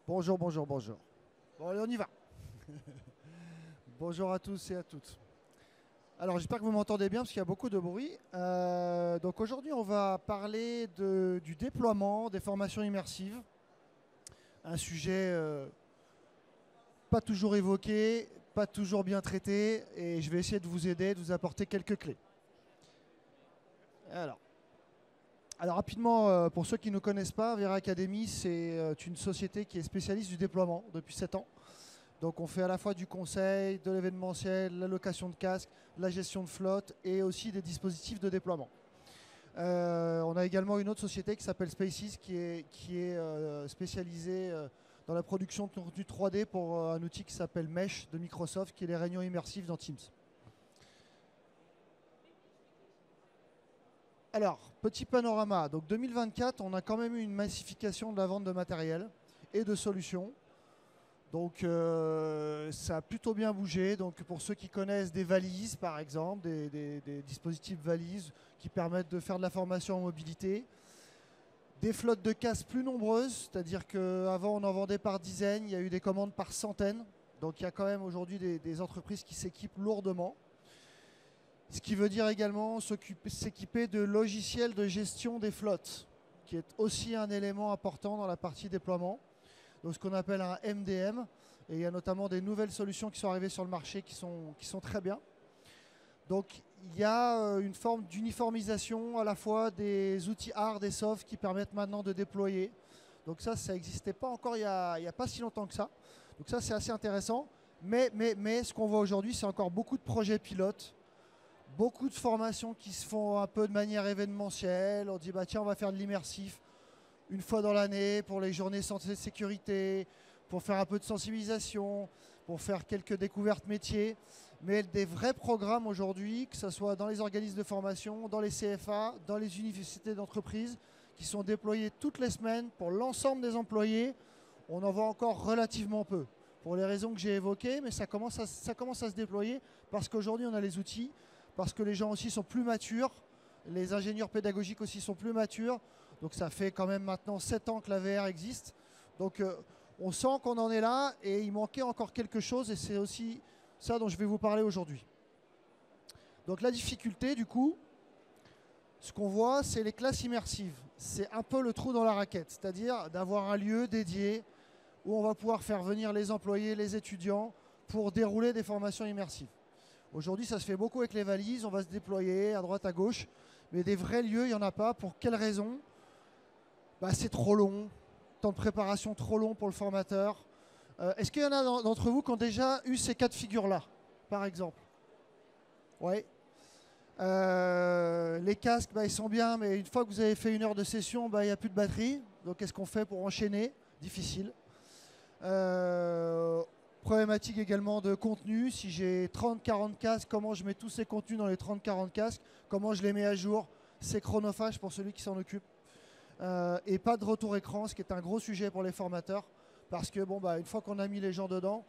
Bonjour, bonjour, bonjour. Bon, allez, on y va. Bonjour à tous et à toutes. Alors, j'espère que vous m'entendez bien parce qu'il y a beaucoup de bruit. Donc aujourd'hui, on va parler du déploiement des formations immersives. Un sujet pas toujours évoqué, pas toujours bien traité, et je vais essayer de vous aider, de vous apporter quelques clés. Alors rapidement, pour ceux qui ne connaissent pas, Vera Academy, c'est une société qui est spécialiste du déploiement depuis 7 ans. Donc on fait à la fois du conseil, de l'événementiel, la location de casques, la gestion de flotte et aussi des dispositifs de déploiement. On a également une autre société qui s'appelle Spaces qui est spécialisée dans la production de contenu 3D pour un outil qui s'appelle Mesh de Microsoft qui est les réunions immersives dans Teams. Alors, petit panorama. Donc 2024, on a quand même eu une massification de la vente de matériel et de solutions. Donc ça a plutôt bien bougé. Donc pour ceux qui connaissent des valises par exemple, des dispositifs valises qui permettent de faire de la formation en mobilité, des flottes de casques plus nombreuses, c'est-à-dire qu'avant on en vendait par dizaines, il y a eu des commandes par centaines. Donc il y a quand même aujourd'hui des entreprises qui s'équipent lourdement. Ce qui veut dire également s'équiper de logiciels de gestion des flottes, qui est aussi un élément important dans la partie déploiement. Donc ce qu'on appelle un MDM. Et il y a notamment des nouvelles solutions qui sont arrivées sur le marché qui sont très bien. Donc il y a une forme d'uniformisation à la fois des outils hard et soft qui permettent maintenant de déployer. Donc ça n'existait pas encore il n'y a pas si longtemps que ça. Donc ça c'est assez intéressant. Mais ce qu'on voit aujourd'hui, c'est encore beaucoup de projets pilotes. Beaucoup de formations qui se font un peu de manière événementielle. On dit bah tiens, on va faire de l'immersif une fois dans l'année pour les journées santé et sécurité, pour faire un peu de sensibilisation, pour faire quelques découvertes métiers. Mais des vrais programmes aujourd'hui, que ce soit dans les organismes de formation, dans les CFA, dans les universités d'entreprise, qui sont déployés toutes les semaines pour l'ensemble des employés, on en voit encore relativement peu. Pour les raisons que j'ai évoquées, mais ça commence à se déployer parce qu'aujourd'hui on a les outils, parce que les gens aussi sont plus matures, les ingénieurs pédagogiques aussi sont plus matures. Donc ça fait quand même maintenant 7 ans que la VR existe. Donc on sent qu'on en est là et il manquait encore quelque chose et c'est aussi ça dont je vais vous parler aujourd'hui. Donc la difficulté du coup, ce qu'on voit, c'est les classes immersives. C'est un peu le trou dans la raquette, c'est-à-dire d'avoir un lieu dédié où on va pouvoir faire venir les employés, les étudiants pour dérouler des formations immersives. Aujourd'hui, ça se fait beaucoup avec les valises, on va se déployer à droite, à gauche, mais des vrais lieux, il n'y en a pas. Pour quelles raisons ? Bah, c'est trop long, temps de préparation trop long pour le formateur. Est-ce qu'il y en a d'entre vous qui ont déjà eu ces cas de figure-là, par exemple ? Oui. Les casques, bah, ils sont bien, mais une fois que vous avez fait 1 heure de session, bah, il n'y a plus de batterie. Donc qu'est-ce qu'on fait pour enchaîner ? Difficile. Problématique également de contenu. Si j'ai 30-40 casques, comment je mets tous ces contenus dans les 30-40 casques ? Comment je les mets à jour ? C'est chronophage pour celui qui s'en occupe. Et pas de retour écran, ce qui est un gros sujet pour les formateurs. Parce que bon, bah, une fois qu'on a mis les gens dedans,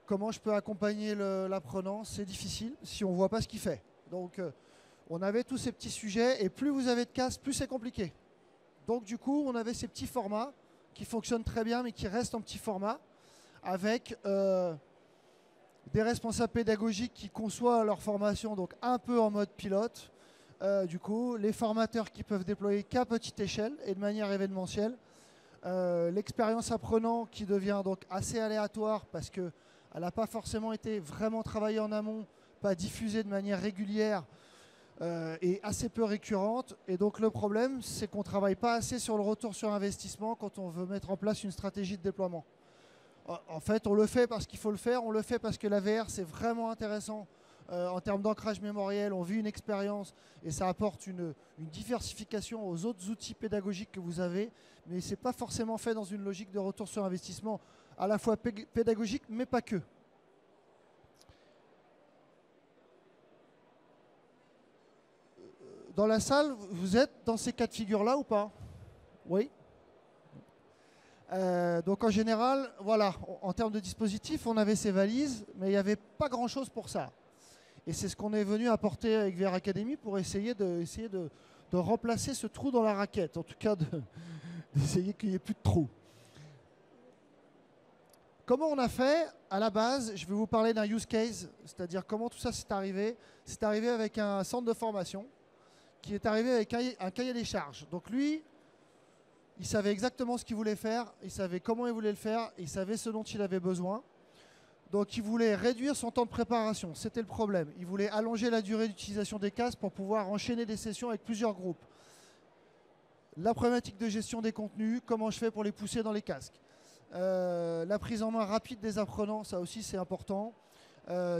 comment je peux accompagner l'apprenant ? C'est difficile si on ne voit pas ce qu'il fait. Donc on avait tous ces petits sujets et plus vous avez de casques, plus c'est compliqué. Donc du coup, on avait ces petits formats qui fonctionnent très bien mais qui restent en petit format avec des responsables pédagogiques qui conçoivent leur formation donc un peu en mode pilote. Du coup, les formateurs qui peuvent déployer qu'à petite échelle et de manière événementielle. L'expérience apprenant qui devient donc assez aléatoire parce qu'elle n'a pas forcément été vraiment travaillée en amont, pas diffusée de manière régulière et assez peu récurrente. Et donc le problème, c'est qu'on ne travaille pas assez sur le retour sur investissement quand on veut mettre en place une stratégie de déploiement. En fait, on le fait parce qu'il faut le faire, on le fait parce que la VR, c'est vraiment intéressant en termes d'ancrage mémoriel, on vit une expérience et ça apporte une diversification aux autres outils pédagogiques que vous avez, mais ce n'est pas forcément fait dans une logique de retour sur investissement à la fois pédagogique, mais pas que. Dans la salle, vous êtes dans ces cas de figure-là ou pas ? Oui. Donc en général, voilà, en termes de dispositifs, on avait ces valises, mais il n'y avait pas grand-chose pour ça. Et c'est ce qu'on est venu apporter avec VR Academy pour essayer de remplacer ce trou dans la raquette, en tout cas d'essayer qu'il n'y ait plus de trou. Comment on a fait? À la base, je vais vous parler d'un use case, c'est-à-dire comment tout ça s'est arrivé. C'est arrivé avec un centre de formation qui est arrivé avec un cahier des charges. Donc lui, il savait exactement ce qu'il voulait faire, il savait comment il voulait le faire, il savait ce dont il avait besoin. Donc il voulait réduire son temps de préparation, c'était le problème. Il voulait allonger la durée d'utilisation des casques pour pouvoir enchaîner des sessions avec plusieurs groupes. La problématique de gestion des contenus, comment je fais pour les pousser dans les casques. La prise en main rapide des apprenants, ça aussi c'est important.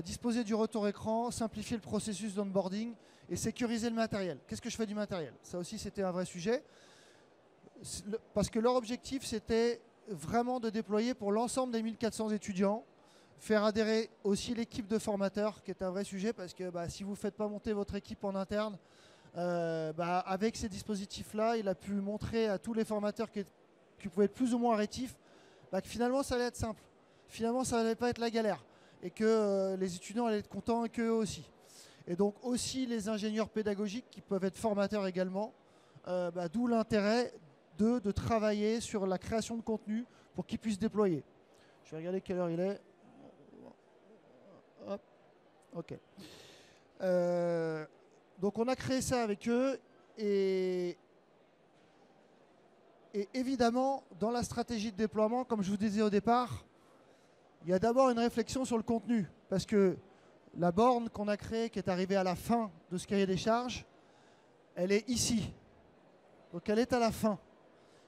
Disposer du retour écran, simplifier le processus d'onboarding et sécuriser le matériel. Qu'est-ce que je fais du matériel? Ça aussi c'était un vrai sujet. Parce que leur objectif c'était vraiment de déployer pour l'ensemble des 1400 étudiants, faire adhérer aussi l'équipe de formateurs qui est un vrai sujet parce que si vous ne faites pas monter votre équipe en interne, avec ces dispositifs-là, il a pu montrer à tous les formateurs qui pouvaient être plus ou moins rétifs que finalement ça allait être simple, finalement ça n'allait pas être la galère et que les étudiants allaient être contents et qu'eux aussi. Et donc aussi les ingénieurs pédagogiques qui peuvent être formateurs également, d'où l'intérêt de travailler sur la création de contenu pour qu'ils puissent déployer. Je vais regarder quelle heure il est. Hop. Ok. Donc on a créé ça avec eux et évidemment dans la stratégie de déploiement, comme je vous disais au départ, il y a d'abord une réflexion sur le contenu parce que la borne qu'on a créée qui est arrivée à la fin de ce cahier des charges, elle est ici. Donc elle est à la fin.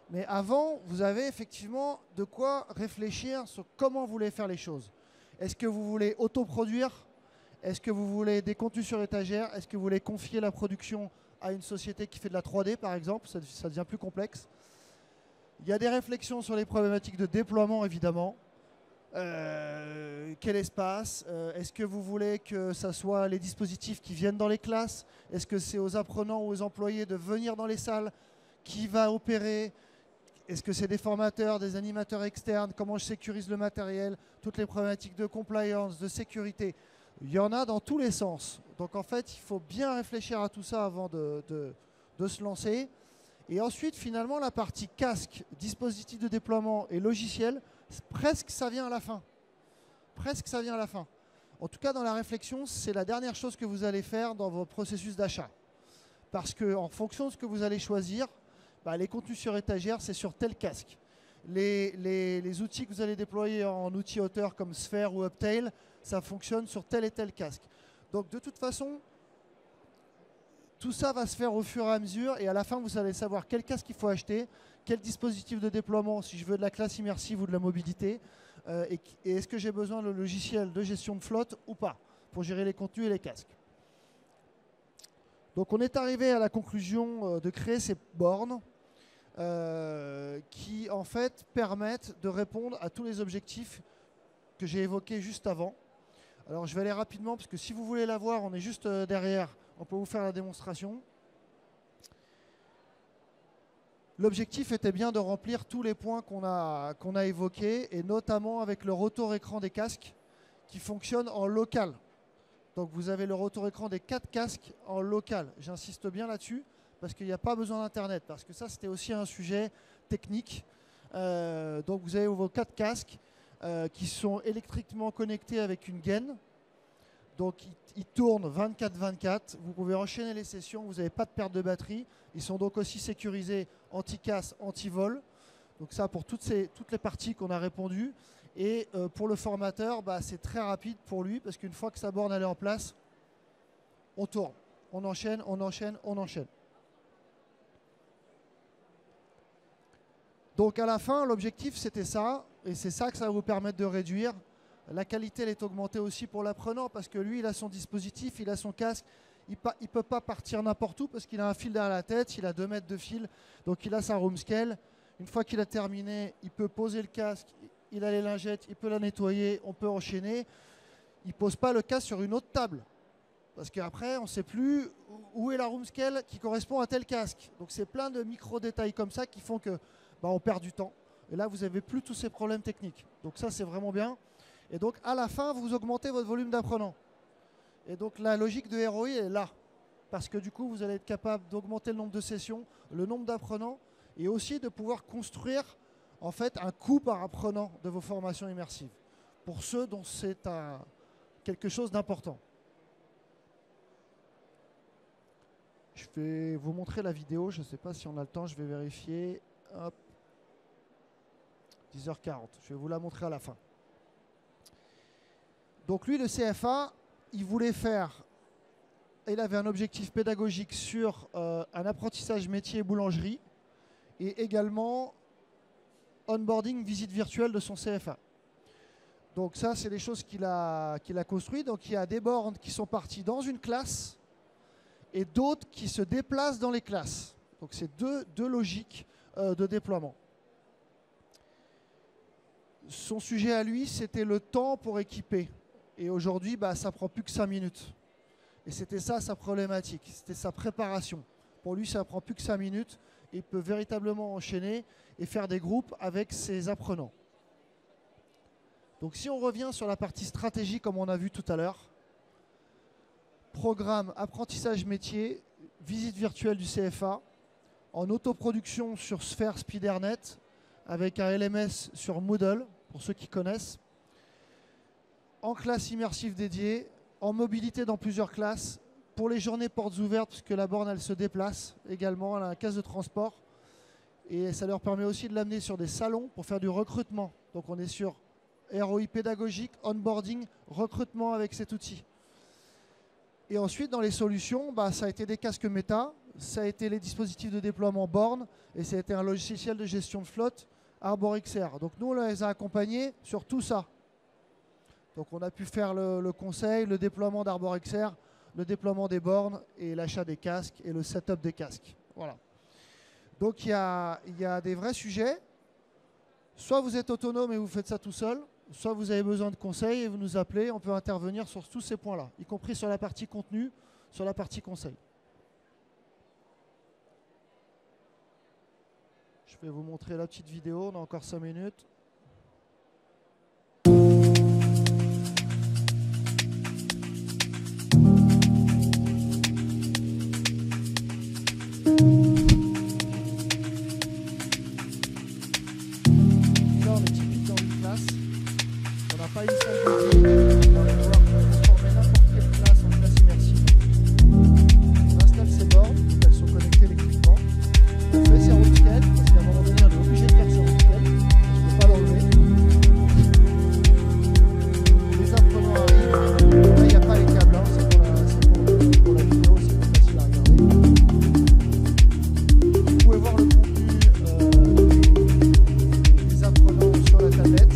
Mais avant, vous avez effectivement de quoi réfléchir sur comment vous voulez faire les choses. Est-ce que vous voulez autoproduire? Est-ce que vous voulez des contenus sur étagère? Est-ce que vous voulez confier la production à une société qui fait de la 3D, par exemple? Ça devient plus complexe. Il y a des réflexions sur les problématiques de déploiement, évidemment. Quel espace? Est-ce que vous voulez que ça soit les dispositifs qui viennent dans les classes? Est-ce que c'est aux apprenants ou aux employés de venir dans les salles? Qui va opérer? Est-ce que c'est des formateurs, des animateurs externes? Comment je sécurise le matériel? Toutes les problématiques de compliance, de sécurité. Il y en a dans tous les sens. Donc en fait, il faut bien réfléchir à tout ça avant de se lancer. Et ensuite, finalement, la partie casque, dispositif de déploiement et logiciel, presque ça vient à la fin. Presque ça vient à la fin. En tout cas, dans la réflexion, c'est la dernière chose que vous allez faire dans votre processus d'achat. Parce qu'en fonction de ce que vous allez choisir, les contenus sur étagère, c'est sur tel casque. Les outils que vous allez déployer en outils hauteur comme Sphere ou Uptail, ça fonctionne sur tel et tel casque. Donc de toute façon, tout ça va se faire au fur et à mesure et à la fin, vous allez savoir quel casque il faut acheter, quel dispositif de déploiement, si je veux de la classe immersive ou de la mobilité, et est-ce que j'ai besoin de logiciel de gestion de flotte ou pas, pour gérer les contenus et les casques. Donc on est arrivé à la conclusion de créer ces bornes qui en fait permettent de répondre à tous les objectifs que j'ai évoqués juste avant. Alors je vais aller rapidement parce que si vous voulez la voir, on est juste derrière, on peut vous faire la démonstration. L'objectif était bien de remplir tous les points qu'on a évoqués et notamment avec le retour écran des casques qui fonctionne en local. Donc vous avez le retour écran des 4 casques en local. J'insiste bien là-dessus parce qu'il n'y a pas besoin d'Internet. Parce que ça, c'était aussi un sujet technique. Donc vous avez vos 4 casques qui sont électriquement connectés avec une gaine. Donc ils tournent 24/24. Vous pouvez enchaîner les sessions. Vous n'avez pas de perte de batterie. Ils sont donc aussi sécurisés anti-casse, anti-vol. Donc ça pour toutes les parties qu'on a répondues. Et pour le formateur, c'est très rapide pour lui parce qu'une fois que sa borne elle est en place, on tourne, on enchaîne, on enchaîne, on enchaîne. Donc à la fin, l'objectif c'était ça, et c'est ça que ça va vous permettre de réduire. La qualité elle est augmentée aussi pour l'apprenant parce que lui il a son dispositif, il a son casque, il ne peut pas partir n'importe où parce qu'il a un fil derrière la tête, il a 2 mètres de fil, donc il a sa room scale. Une fois qu'il a terminé, il peut poser le casque, il a les lingettes, il peut la nettoyer, on peut enchaîner. Il ne pose pas le casque sur une autre table. Parce qu'après, on ne sait plus où est la room scale qui correspond à tel casque. Donc c'est plein de micro-détails comme ça qui font que on perd du temps. Et là, vous n'avez plus tous ces problèmes techniques. Donc ça, c'est vraiment bien. Et donc à la fin, vous augmentez votre volume d'apprenants. Et donc la logique de ROI est là. Parce que du coup, vous allez être capable d'augmenter le nombre de sessions, le nombre d'apprenants, et aussi de pouvoir construire en fait un coût par apprenant de vos formations immersives, pour ceux dont c'est quelque chose d'important. Je vais vous montrer la vidéo, je ne sais pas si on a le temps, je vais vérifier. Hop. 10h40, je vais vous la montrer à la fin. Donc lui, le CFA, il voulait faire, il avait un objectif pédagogique sur un apprentissage métier boulangerie et également onboarding, visite virtuelle de son CFA. Donc ça, c'est des choses qu'il a construites. Donc il y a des bornes qui sont parties dans une classe et d'autres qui se déplacent dans les classes. Donc c'est deux logiques de déploiement. Son sujet à lui, c'était le temps pour équiper. Et aujourd'hui, ça prend plus que 5 minutes. Et c'était ça sa problématique, c'était sa préparation. Pour lui, ça prend plus que 5 minutes. Et il peut véritablement enchaîner et faire des groupes avec ses apprenants. Donc si on revient sur la partie stratégie, comme on a vu tout à l'heure, programme apprentissage métier, visite virtuelle du CFA, en autoproduction sur Sphere SpeederNet, avec un LMS sur Moodle, pour ceux qui connaissent, en classe immersive dédiée, en mobilité dans plusieurs classes, pour les journées portes ouvertes, puisque la borne elle se déplace également, elle a un casse de transport, et ça leur permet aussi de l'amener sur des salons pour faire du recrutement. Donc on est sur ROI pédagogique, onboarding, recrutement avec cet outil. Et ensuite, dans les solutions, ça a été des casques méta, ça a été les dispositifs de déploiement borne, et ça a été un logiciel de gestion de flotte, ArborXR. Donc nous, on les a accompagnés sur tout ça. Donc on a pu faire le conseil, le déploiement d'ArborXR, le déploiement des bornes et l'achat des casques et le setup des casques. Voilà. Donc il y a des vrais sujets. Soit vous êtes autonome et vous faites ça tout seul, soit vous avez besoin de conseils et vous nous appelez, on peut intervenir sur tous ces points-là, y compris sur la partie contenu, sur la partie conseil. Je vais vous montrer la petite vidéo, on a encore 5 minutes. Pas une salle dédiée, on va pouvoir transformer n'importe quelle classe en classe immersive. On installe ces bornes, donc elles sont connectées électriquement. On fait ces routines, parce qu'à un moment donné, on est obligé de faire ces routines. Je ne peux pas l'enlever. Les apprenants arrivent. Là, il n'y a pas les câbles, hein. C'est pour la vidéo, c'est plus facile à regarder. Vous pouvez voir le contenu des apprenants sur la tablette.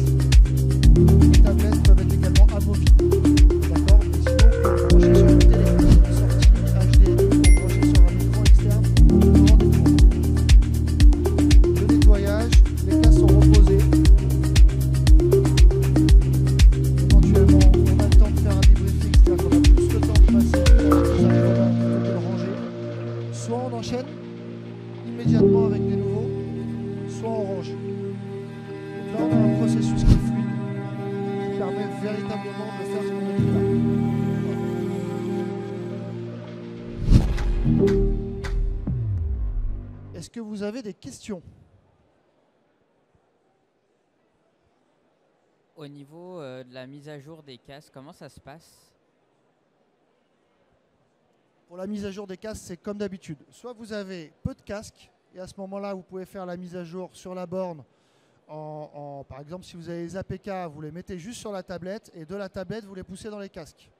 Les tablettes peuvent être également amovibles. D'accord? Sinon, vous pouvez brancher sur une télé, une sortie HDMI, vous brancher sur un écran externe, devant des tours. Le nettoyage, les cas sont reposés. Éventuellement, on a le temps de faire un débriefing, c'est-à-dire qu'on a plus le temps de passer les apprenants plutôt que de ranger. Soit on enchaîne immédiatement avec des nouveaux, soit on range. Donc là, on a un processus qui est fluide, permet véritablement de faire ce qu'on a dit là. Est-ce que vous avez des questions? Au niveau de la mise à jour des casques, comment ça se passe? Pour la mise à jour des casques, c'est comme d'habitude. Soit vous avez peu de casques, et à ce moment-là, vous pouvez faire la mise à jour sur la borne. Par exemple, si vous avez les APK, vous les mettez juste sur la tablette et de la tablette, vous les poussez dans les casques.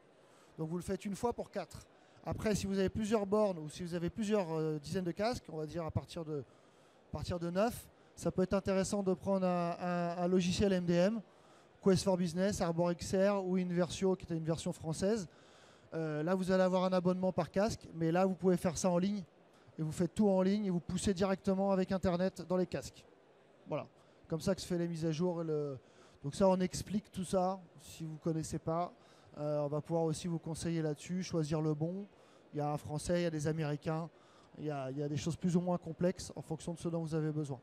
Donc vous le faites une fois pour 4. Après, si vous avez plusieurs bornes ou si vous avez plusieurs dizaines de casques, on va dire à partir de 9, ça peut être intéressant de prendre un logiciel MDM, Quest for Business, ArborXR ou Inversio qui était une version française. Là, vous allez avoir un abonnement par casque, mais là, vous pouvez faire ça en ligne et vous faites tout en ligne et vous poussez directement avec Internet dans les casques. Voilà. Comme ça que se fait les mises à jour. Donc ça, on explique tout ça. Si vous ne connaissez pas, on va pouvoir aussi vous conseiller là-dessus, choisir le bon. Il y a un français, il y a des américains. Il y a des choses plus ou moins complexes en fonction de ce dont vous avez besoin.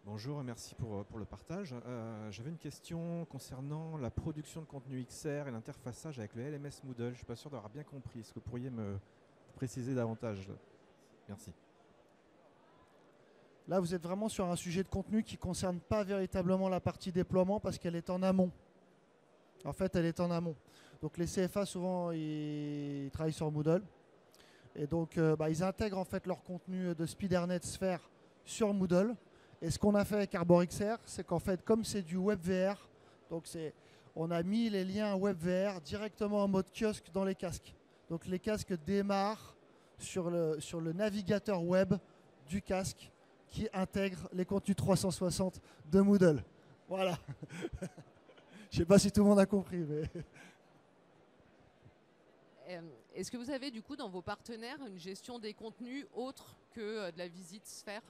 Bonjour et merci pour le partage. J'avais une question concernant la production de contenu XR et l'interfaçage avec le LMS Moodle. Je ne suis pas sûr d'avoir bien compris. Est-ce que vous pourriez me préciser davantage? Merci. Là, vous êtes vraiment sur un sujet de contenu qui ne concerne pas véritablement la partie déploiement parce qu'elle est en amont. En fait, elle est en amont. Donc les CFA, souvent, ils travaillent sur Moodle. Et donc, ils intègrent en fait leur contenu de SpeedRNet Sphere sur Moodle. Et ce qu'on a fait avec ArborXR, c'est qu'en fait, comme c'est du WebVR, donc on a mis les liens WebVR directement en mode kiosque dans les casques. Donc les casques démarrent sur le navigateur web du casque qui intègre les contenus 360 de Moodle. Voilà. Je ne sais pas si tout le monde a compris. Mais... Est-ce que vous avez du coup dans vos partenaires une gestion des contenus autre que de la visite Sphere?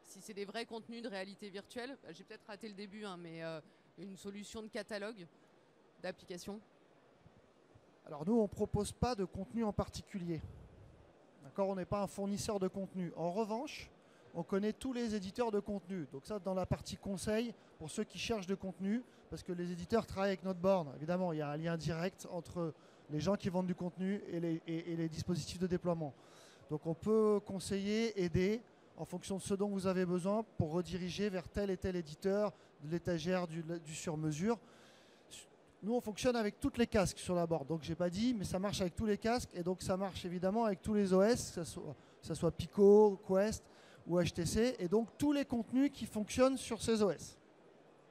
Si c'est des vrais contenus de réalité virtuelle, j'ai peut-être raté le début, hein, mais une solution de catalogue, d'application? Alors nous, on ne propose pas de contenu en particulier. D'accord, on n'est pas un fournisseur de contenu. En revanche, on connaît tous les éditeurs de contenu. Donc ça, dans la partie conseil, pour ceux qui cherchent de contenu, parce que les éditeurs travaillent avec notre borne. Évidemment, il y a un lien direct entre les gens qui vendent du contenu et les dispositifs de déploiement. Donc on peut conseiller, aider, en fonction de ce dont vous avez besoin, pour rediriger vers tel et tel éditeur, de l'étagère, du sur-mesure. Nous, on fonctionne avec toutes les casques sur la board. Donc, je n'ai pas dit, mais ça marche avec tous les casques. Et donc, ça marche évidemment avec tous les OS, que ce soit Pico, Quest ou HTC. Et donc, tous les contenus qui fonctionnent sur ces OS.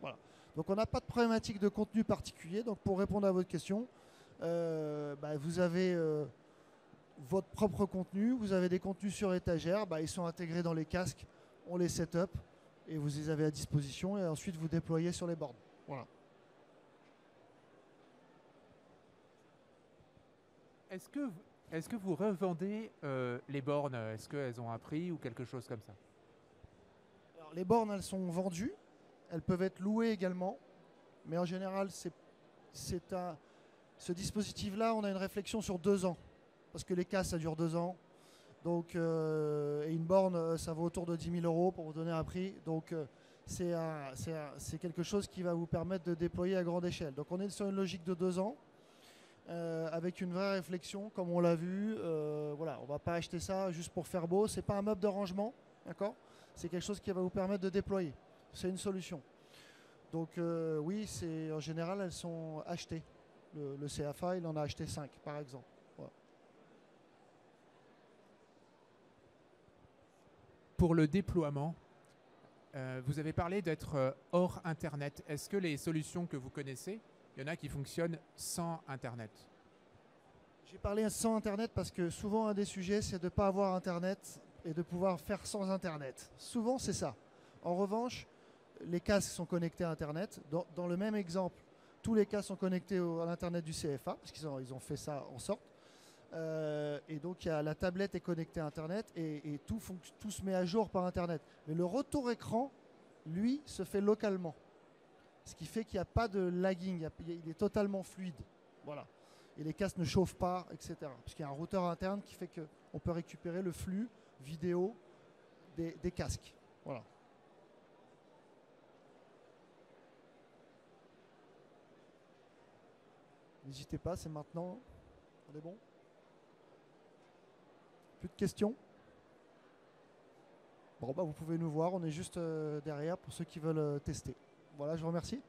Voilà. Donc, on n'a pas de problématique de contenu particulier. Donc, pour répondre à votre question, vous avez votre propre contenu. Vous avez des contenus sur étagère. Ils sont intégrés dans les casques. On les set up et vous les avez à disposition. Et ensuite, vous déployez sur les boards. Voilà. Est-ce que vous revendez les bornes? Est-ce qu'elles ont un prix ou quelque chose comme ça? Alors, les bornes, elles sont vendues. Elles peuvent être louées également. Mais en général, ce dispositif-là, on a une réflexion sur 2 ans. Parce que les casques, ça dure 2 ans. Donc, et une borne, ça vaut autour de 10 000 € pour vous donner un prix. Donc, c'est quelque chose qui va vous permettre de déployer à grande échelle. Donc, on est sur une logique de 2 ans. Avec une vraie réflexion, comme on l'a vu. Voilà, on ne va pas acheter ça juste pour faire beau. Ce n'est pas un meuble de rangement, d'accord? C'est quelque chose qui va vous permettre de déployer. C'est une solution. Donc oui, en général, elles sont achetées. Le CFA, il en a acheté 5, par exemple. Voilà. Pour le déploiement, vous avez parlé d'être hors Internet. Est-ce que les solutions que vous connaissez, il y en a qui fonctionnent sans Internet? J'ai parlé sans Internet parce que souvent, un des sujets, c'est de ne pas avoir Internet et de pouvoir faire sans Internet. Souvent, c'est ça. En revanche, les casques sont connectés à Internet. Dans le même exemple, tous les casques sont connectés à l'Internet du CFA, parce qu'ils ont fait ça en sorte. Et donc, la tablette est connectée à Internet et tout se met à jour par Internet. Mais le retour écran, lui, se fait localement. Ce qui fait qu'il n'y a pas de lagging, il est totalement fluide. Voilà. Et les casques ne chauffent pas, etc. Parce qu'il y a un routeur interne qui fait qu'on peut récupérer le flux vidéo des casques. Voilà. N'hésitez pas, c'est maintenant. On est bon? Plus de questions? Bon, vous pouvez nous voir, on est juste derrière pour ceux qui veulent tester. Voilà, je vous remercie.